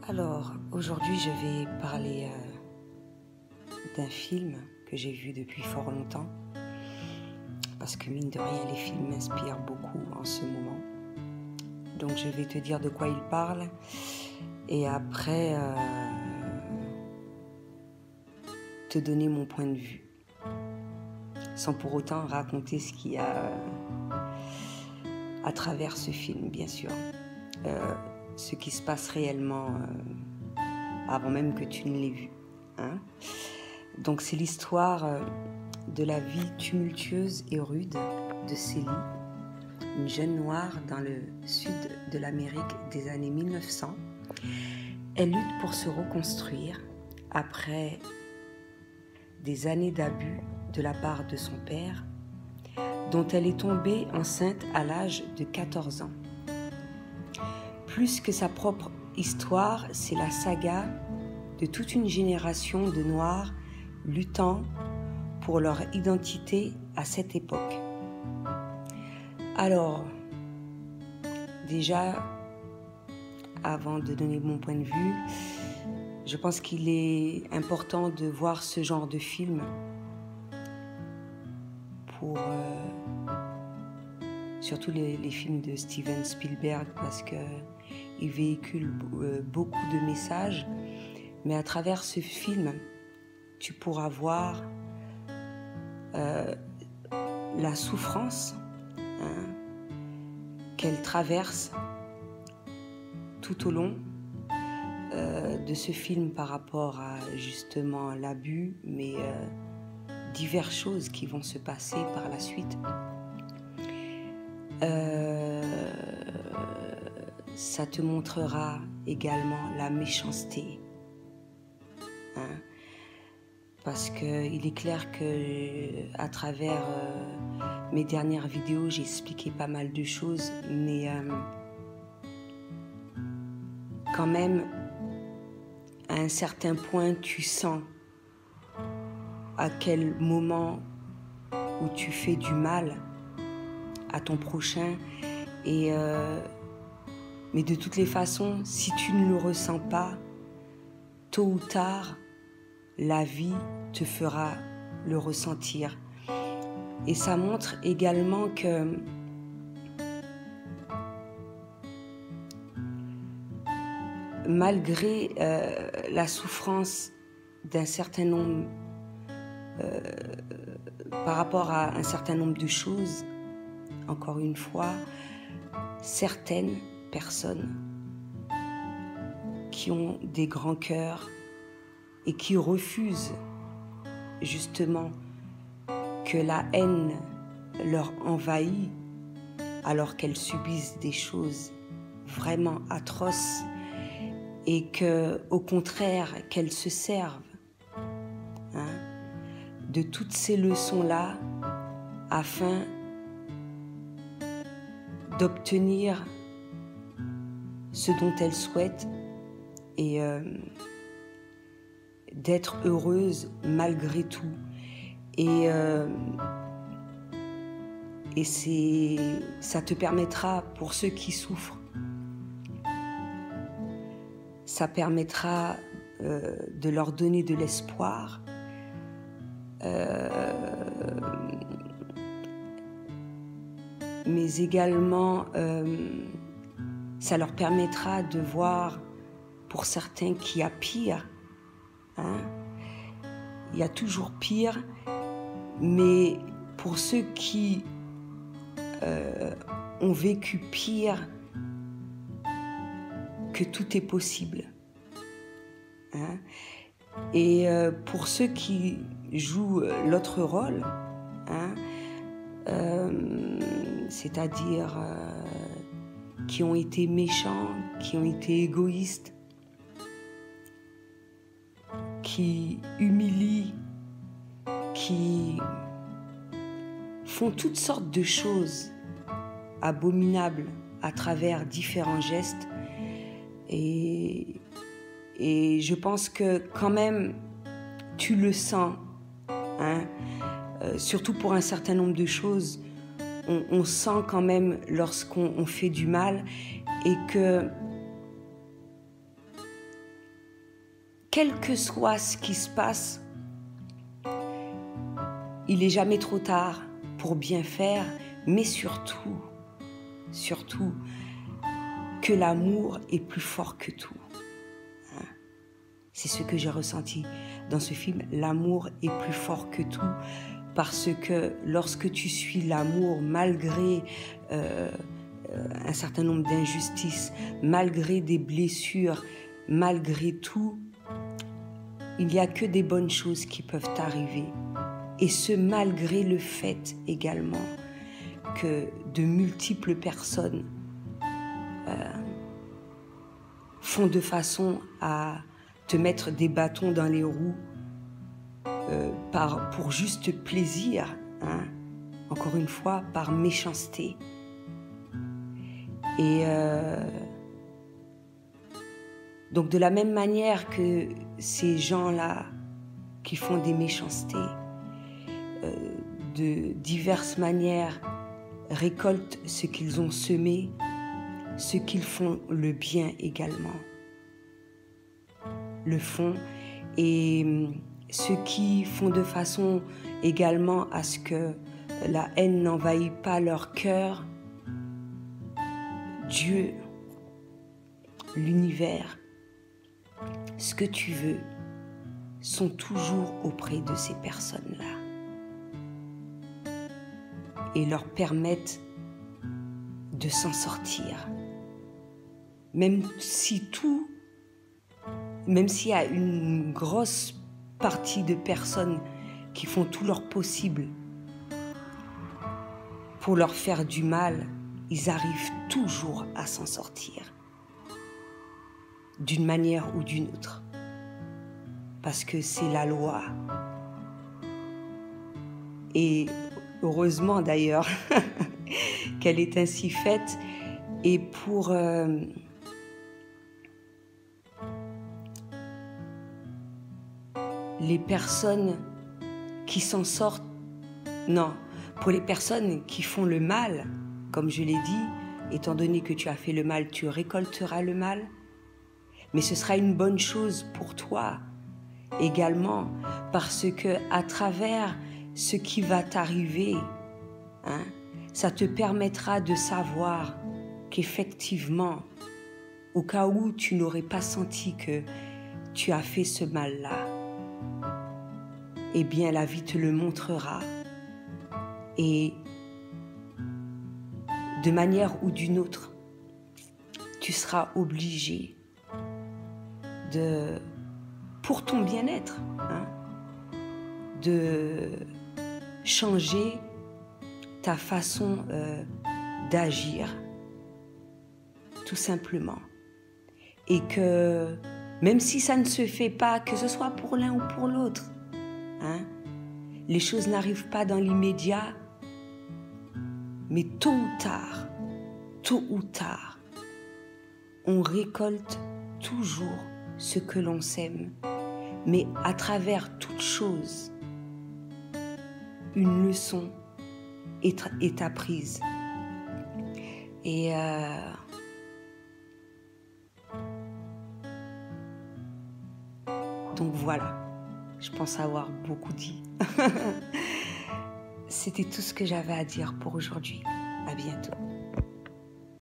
Alors, aujourd'hui, je vais parler d'un film que j'ai vu depuis fort longtemps, parce que mine de rien, les films m'inspirent beaucoup en ce moment. Donc, je vais te dire de quoi il parle, et après, te donner mon point de vue, sans pour autant raconter ce qu'il y a à travers ce film, bien sûr. Ce qui se passe réellement avant même que tu ne l'aies vu. Hein. Donc c'est l'histoire de la vie tumultueuse et rude de Célie, une jeune noire dans le sud de l'Amérique des années 1900. Elle lutte pour se reconstruire après des années d'abus de la part de son père, dont elle est tombée enceinte à l'âge de 14 ans. Plus que sa propre histoire, c'est la saga de toute une génération de Noirs luttant pour leur identité à cette époque. Alors, déjà, avant de donner mon point de vue, je pense qu'il est important de voir ce genre de film pour surtout les films de Steven Spielberg, parce qu'il véhicule beaucoup de messages, mais à travers ce film, tu pourras voir la souffrance qu'elle traverse tout au long de ce film par rapport à justement l'abus, mais diverses choses qui vont se passer par la suite. Ça te montrera également la méchanceté. Hein? Parce qu'il est clair que à travers mes dernières vidéos, j'ai expliqué pas mal de choses, mais quand même, à un certain point, tu sens à quel moment où tu fais du mal à ton prochain, et mais de toutes les façons, si tu ne le ressens pas, tôt ou tard, la vie te fera le ressentir. Et ça montre également que malgré la souffrance d'un certain nombre, par rapport à un certain nombre de choses, encore une fois, certaines personnes qui ont des grands cœurs et qui refusent justement que la haine leur envahit alors qu'elles subissent des choses vraiment atroces, et que, au contraire, qu'elles se servent de toutes ces leçons-là afin d'obtenir ce dont elles souhaitent et d'être heureuse malgré tout. Et ça te permettra, pour ceux qui souffrent, ça permettra de leur donner de l'espoir, mais également ça leur permettra de voir, pour certains, qu'il y a pire. Il y a toujours pire, mais pour ceux qui ont vécu pire, que tout est possible. Et pour ceux qui jouent l'autre rôle, c'est-à-dire qui ont été méchants, qui ont été égoïstes, qui humilient, qui font toutes sortes de choses abominables à travers différents gestes. Et je pense que quand même, tu le sens, surtout pour un certain nombre de choses, on sent quand même lorsqu'on fait du mal, et que quel que soit ce qui se passe, il n'est jamais trop tard pour bien faire, mais surtout, que l'amour est plus fort que tout. Hein? C'est ce que j'ai ressenti dans ce film. L'amour est plus fort que tout, parce que lorsque tu suis l'amour, malgré un certain nombre d'injustices, malgré des blessures, malgré tout, il n'y a que des bonnes choses qui peuvent t'arriver. Et ce, malgré le fait également que de multiples personnes font de façon à te mettre des bâtons dans les roues pour juste plaisir, hein, encore une fois, par méchanceté. Et donc de la même manière que ces gens-là qui font des méchancetés, de diverses manières récoltent ce qu'ils ont semé, ceux qui font le bien également le font, et ceux qui font de façon également à ce que la haine n'envahisse pas leur cœur, Dieu, l'univers, ce que tu veux, sont toujours auprès de ces personnes-là et leur permettent de s'en sortir. Même s'il y a une grosse partie de personnes qui font tout leur possible pour leur faire du mal, ils arrivent toujours à s'en sortir, d'une manière ou d'une autre, parce que c'est la loi. Et heureusement d'ailleurs qu'elle est ainsi faite, et pour les personnes qui s'en sortent, non, pour les personnes qui font le mal, comme je l'ai dit, étant donné que tu as fait le mal, tu récolteras le mal, mais ce sera une bonne chose pour toi également, parce que à travers ce qui va t'arriver, hein, ça te permettra de savoir qu'effectivement, au cas où tu n'aurais pas senti que tu as fait ce mal-là, eh bien la vie te le montrera, et de manière ou d'une autre, tu seras obligé pour ton bien-être, hein, de changer ta façon d'agir, tout simplement. Et que même si ça ne se fait pas, que ce soit pour l'un ou pour l'autre, hein, les choses n'arrivent pas dans l'immédiat, mais tôt ou tard, on récolte toujours ce que l'on sème. Mais à travers toute chose, une leçon est apprise. Et donc voilà, je pense avoir beaucoup dit. C'était tout ce que j'avais à dire pour aujourd'hui. À bientôt.